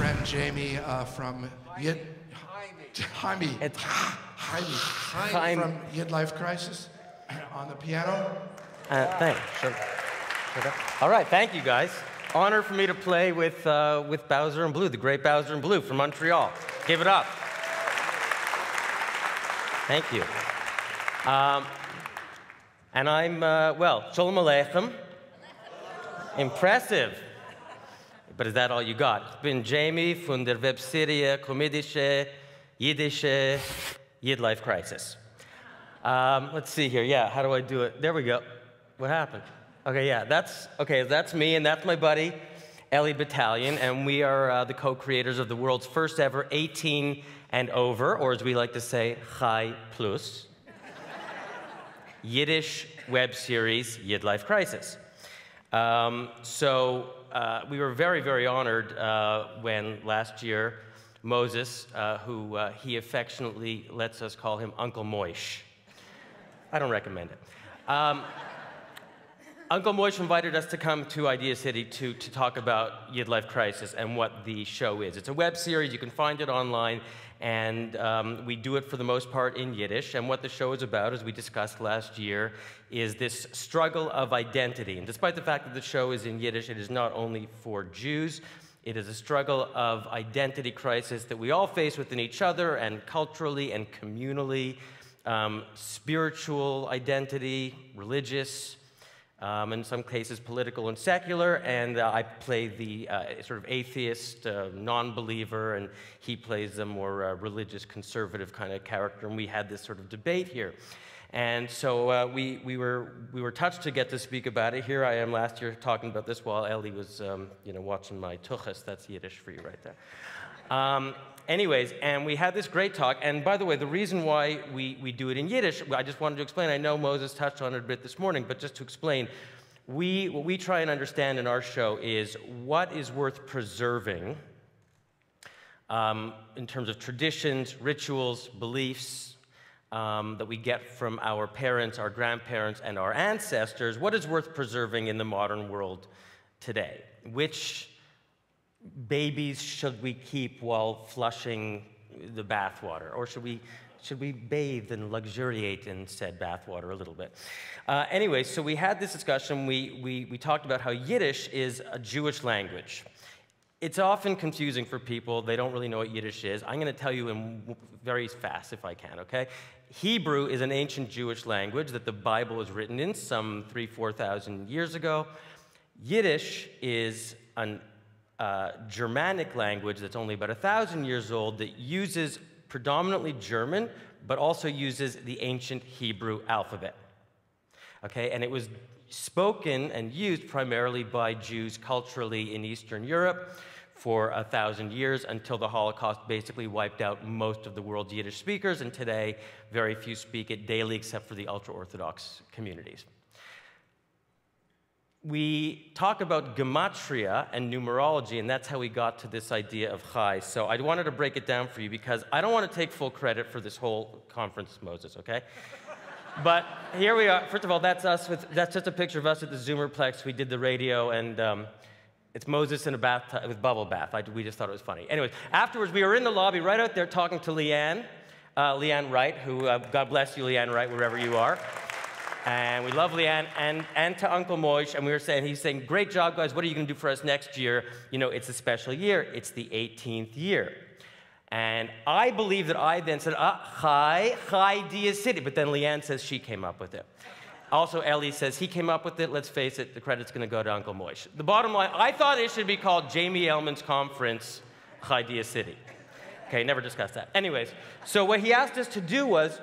friend Jamie from Jaime from Yidlife Crisis on the piano. Thanks. Sure. All right, thank you guys. Honor for me to play with Bowser and Blue, the great Bowser and Blue from Montreal. Give it up. Thank you. And I'm, well, Shalom Aleichem. Impressive. But is that all you got? Ich bin Jamie von der Webserie Komödische Jiddische Yidlife Crisis. Let's see here. Yeah, how do I do it? There we go. What happened? Okay, yeah, that's me, and that's my buddy, Eli Battalion, and we are the co-creators of the world's first ever 18 and over, or as we like to say, Chai Plus, Yiddish web series, Yidlife Crisis. We were very, very honored when last year Moses, who he affectionately lets us call him Uncle Moish. I don't recommend it. Uncle Moish invited us to come to IdeaCity to talk about Yidlife Crisis and what the show is. It's a web series. You can find it online, and we do it for the most part in Yiddish. And what the show is about, as we discussed last year, is this struggle of identity. And despite the fact that the show is in Yiddish, it is not only for Jews. It is a struggle of identity crisis that we all face within each other, and culturally and communally, spiritual identity, religious, in some cases political and secular, and I play the sort of atheist, non-believer, and he plays the more religious, conservative kind of character, and we had this sort of debate here. And so we were touched to get to speak about it. Here I am last year talking about this while Eli was watching my tuchas. That's Yiddish for you right there. Anyways, and we had this great talk. And by the way, the reason why we do it in Yiddish, I just wanted to explain. I know Moses touched on it a bit this morning, but just to explain, what we try and understand in our show is what is worth preserving in terms of traditions, rituals, beliefs, that we get from our parents, our grandparents, and our ancestors. What is worth preserving in the modern world today? Which babies should we keep while flushing the bathwater? Or should we bathe and luxuriate in said bathwater a little bit? Anyway, so we had this discussion. We talked about how Yiddish is a Jewish language. It's often confusing for people. They don't really know what Yiddish is. I'm going to tell you in very fast if I can, okay? Hebrew is an ancient Jewish language that the Bible was written in some 3,000 to 4,000 years ago. Yiddish is an Germanic language that's only about 1,000 years old that uses predominantly German, but also uses the ancient Hebrew alphabet. Okay, and it was spoken and used primarily by Jews culturally in Eastern Europe for 1,000 years until the Holocaust basically wiped out most of the world's Yiddish speakers, and today very few speak it daily except for the ultra-Orthodox communities. We talk about gematria and numerology, and that's how we got to this idea of chai. So I wanted to break it down for you because I don't want to take full credit for this whole conference, Moses, okay? But here we are. First of all, that's us. That's just a picture of us at the Zoomerplex. We did the radio, and it's Moses in a bathtub with bubble bath. We just thought it was funny. Anyways, afterwards, we were in the lobby right out there talking to Leanne Wright, who, God bless you, Leanne Wright, wherever you are. And we love Leanne, and to Uncle Moish, and he's saying, great job, guys, what are you going to do for us next year? You know, it's a special year. It's the 18th year. And I believe that I then said, Chai IdeaCity. But then Leanne says she came up with it. Also, Ellie says he came up with it. Let's face it, the credit's going to go to Uncle Moish. The bottom line, I thought it should be called Jamie Ellman's Conference, Chai IdeaCity. Okay, never discussed that. Anyways, so what he asked us to do was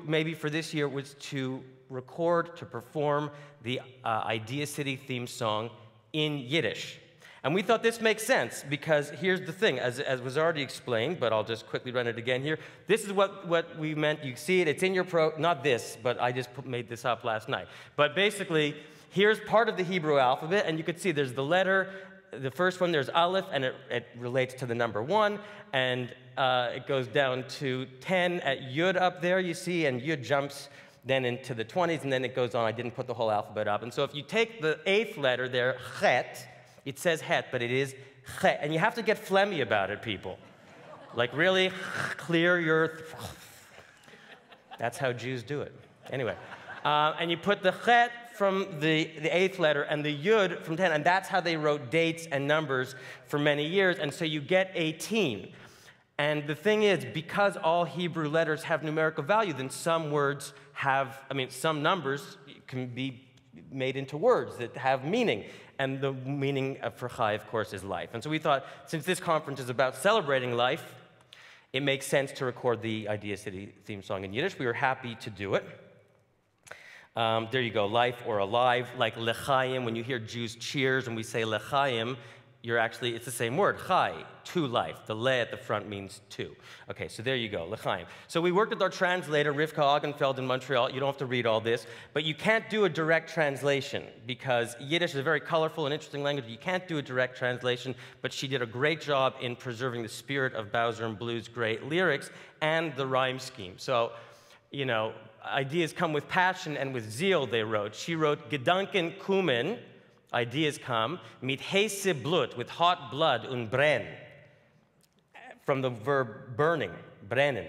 maybe for this year, was to record, to perform the IdeaCity theme song in Yiddish. And we thought this makes sense because here's the thing, as was already explained, but I'll just quickly run it again here. This is what we meant. You see it, it's in your not this, but I just made this up last night. But basically, here's part of the Hebrew alphabet, and you can see there's the letter, the first one, there's Aleph, and it relates to the number 1, and it goes down to 10 at Yud up there, you see, and Yud jumps then into the 20s, and then it goes on. I didn't put the whole alphabet up. And so if you take the 8th letter there, Chet, It says het, but it is chet. And you have to get phlegmy about it, people. Like really clear your... That's how Jews do it. Anyway. And you put the chet from the eighth letter and the yud from 10, and that's how they wrote dates and numbers for many years, and so you get 18. And the thing is, because all Hebrew letters have numerical value, then some words have, some numbers can be made into words that have meaning. And the meaning for Chai, of course, is life. And so we thought, since this conference is about celebrating life, it makes sense to record the IdeaCity theme song in Yiddish. We were happy to do it. There you go, life or alive, like l'chaim. When you hear Jews cheers and we say l'chaim, it's the same word, chai, to life. The le at the front means to. Okay, so there you go, l'chaim. So we worked with our translator, Rivka Augenfeld in Montreal. You don't have to read all this, but you can't do a direct translation because Yiddish is a very colorful and interesting language. You can't do a direct translation, but she did a great job in preserving the spirit of Bowser and Blue's great lyrics and the rhyme scheme. So, ideas come with passion and with zeal, they wrote. She wrote, Gedanken kommen, ideas come, mit heiße Blut, with hot blood, und brenn, from the verb burning, brennen,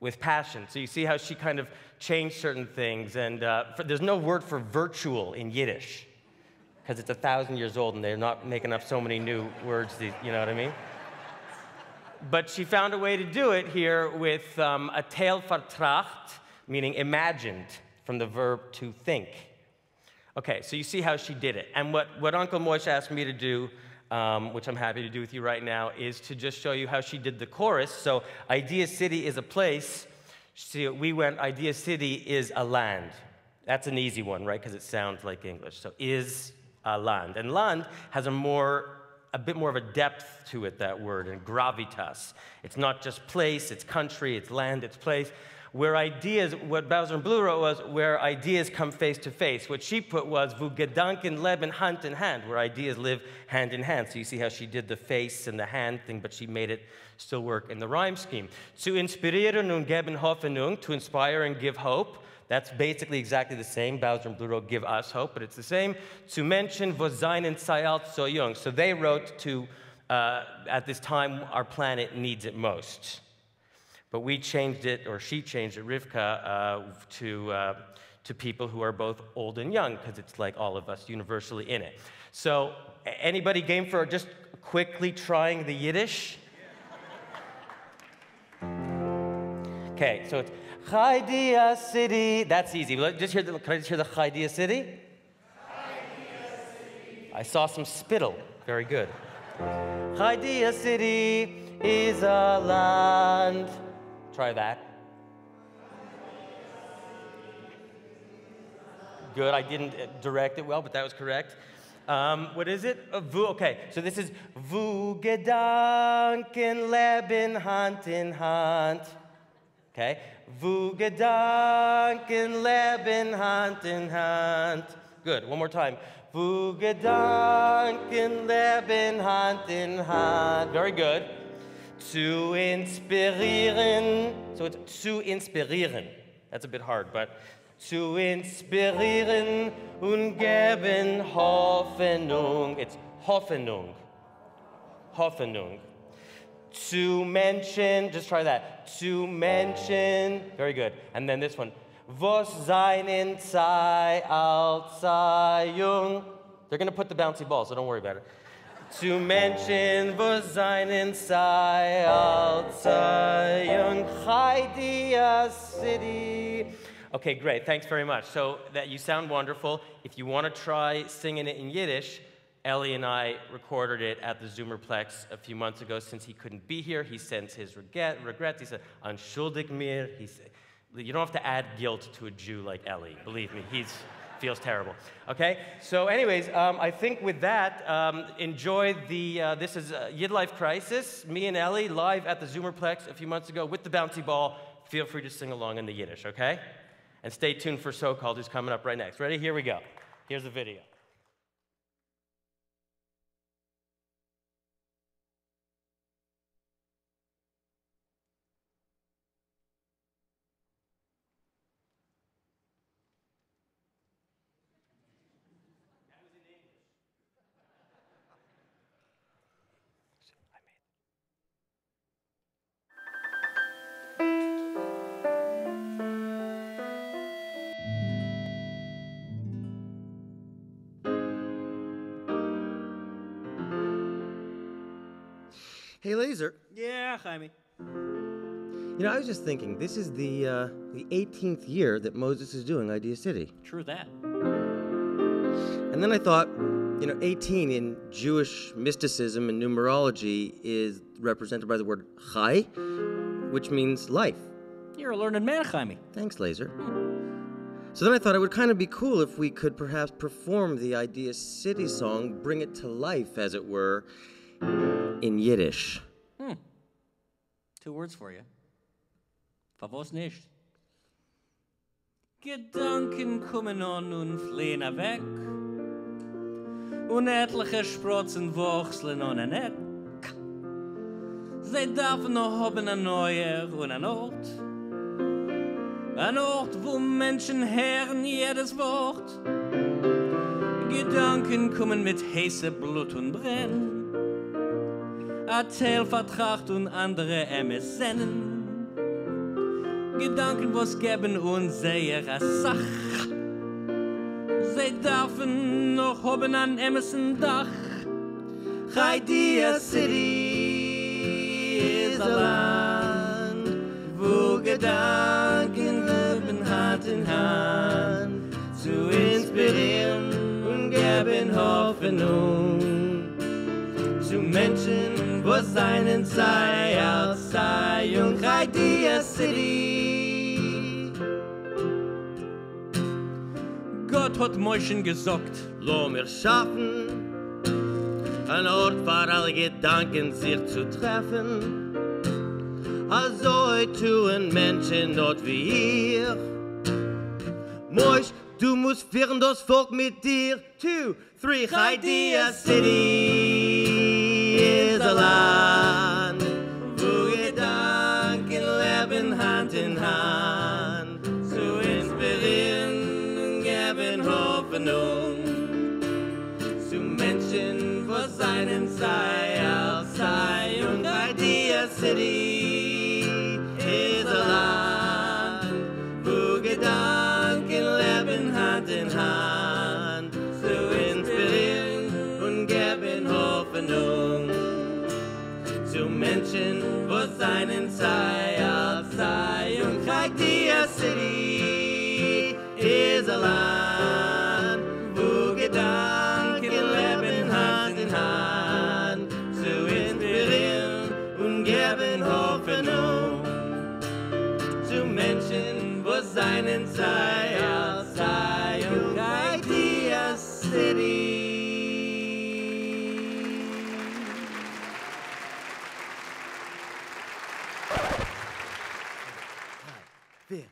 with passion. So you see how she kind of changed certain things, and there's no word for virtual in Yiddish, because it's 1,000 years old, and they're not making up so many new words, you know what I mean? But she found a way to do it here with a tale vertracht, meaning imagined, from the verb to think. Okay, so you see how she did it. And what Uncle Moshe asked me to do, which I'm happy to do with you right now, is to just show you how she did the chorus. So IdeaCity is a place. See, we went, IdeaCity is a land. That's an easy one, right? Because it sounds like English. So is a land. And land has a bit more of a depth to it, that word, and gravitas. It's not just place, it's country, it's land, it's place. Where ideas, what Bowser and Blue wrote was, where ideas come face to face. What she put was, wo Gedanken leben Hand in Hand, where ideas live hand in hand. So you see how she did the face and the hand thing, but she made it still work in the rhyme scheme. Zu inspirieren und geben Hoffnung, to inspire and give hope. That's basically exactly the same. Bowser and Blue wrote, give us hope, but it's the same. Zu Menschen, wo seinen sei alt so jung. So they wrote to, at this time, our planet needs it most. But we changed it, or she changed it, Rivka, to people who are both old and young, because it's like all of us universally in it. So anybody game for just quickly trying the Yiddish? Okay, so it's IdeaCity. That's easy. Can I just hear the IdeaCity? I saw some spittle. Very good. IdeaCity is a land. Try that. Good, I didn't direct it well, but that was correct. What is it? Okay, so this is Wo Gedanken leben Hand in Hand. Okay, Wo Gedanken leben Hand in Hand. Good, one more time. Wo Gedanken leben Hand in Hand. Very good. Zu inspirieren. So it's zu inspirieren. That's a bit hard, but zu inspirieren und geben Hoffnung. It's Hoffnung. Hoffnung. Zu Menschen. Just try that. Zu Menschen. Very good. And then this one. Was seinen sei alt sei jung. They're going to put the bouncy ball, so don't worry about it. Zu Menschen, wo seinen sei alt sei jung. IdeaCity. Okay, great. Thanks very much. So you sound wonderful. If you want to try singing it in Yiddish, Ellie and I recorded it at the Zoomerplex a few months ago. Since he couldn't be here, he sends his regrets. He said, "Entschuldig mir." He said, you don't have to add guilt to a Jew like Ellie. Believe me, he feels terrible. Okay? So anyways, I think with that, enjoy this is Yidlife Crisis, me and Ellie live at the Zoomerplex a few months ago with the bouncy ball. Feel free to sing along in the Yiddish, okay? And stay tuned for So-Called, who's coming up right next. Ready? Here we go. Here's the video. Hey, Laser. Yeah, Jaime. You know, I was just thinking, this is the 18th year that Moses is doing IdeaCity. True that. And then I thought, 18 in Jewish mysticism and numerology is represented by the word chai, which means life. You're a learned man, Jaime. Thanks, Laser. So then I thought it would kind of be cool if we could perhaps perform the IdeaCity song, bring it to life, as it were, in Yiddish. 2 words for you. Favos nicht. Gedanken kommen an und fliehen weg. Unendliche Sprossen wachsen an ein Eck. Sie dürfen noch haben ein neuer und ein Ort. Ein Ort, wo Menschen hören jedes Wort. Gedanken kommen mit heißem Blut und brennen. Erzähl Vertracht und andere MSN. Gedanken, was geben uns sehr a Sach. Sie dürfen noch haben an Emerson Dach. IdeaCity ist ein Land, wo Gedanken leben Hand in Hand, zu inspirieren und geben Hoffnung zu Menschen, wo seinen sei als Zeihung. IdeaCity. Gott hat Mäuschen gesagt, Lo mir schaffen, ein Ort für alle Gedanken sich zu treffen. Also tun Menschen dort wie ihr. Moisch, du musst führen das Volk mit dir. 2, 3, IdeaCity ist ein Land, wo Gedanken leben Hand in Hand, zu inspirieren und geben Hoffnung zu Menschen, wo seinen sei als Zeihung. IdeaCity ist ein Land, wo Gedanken leben Hand in Hand, zu inspirieren und geben Hoffnung zu Menschen, wo seinen sei als Zeihung. IdeaCity ist ein Land, wo Gedanken leben Hand in Hand, zu inspirieren und geben Hoffnung zu Menschen, wo seinen sei als Zeihung. IdeaCity. Wer?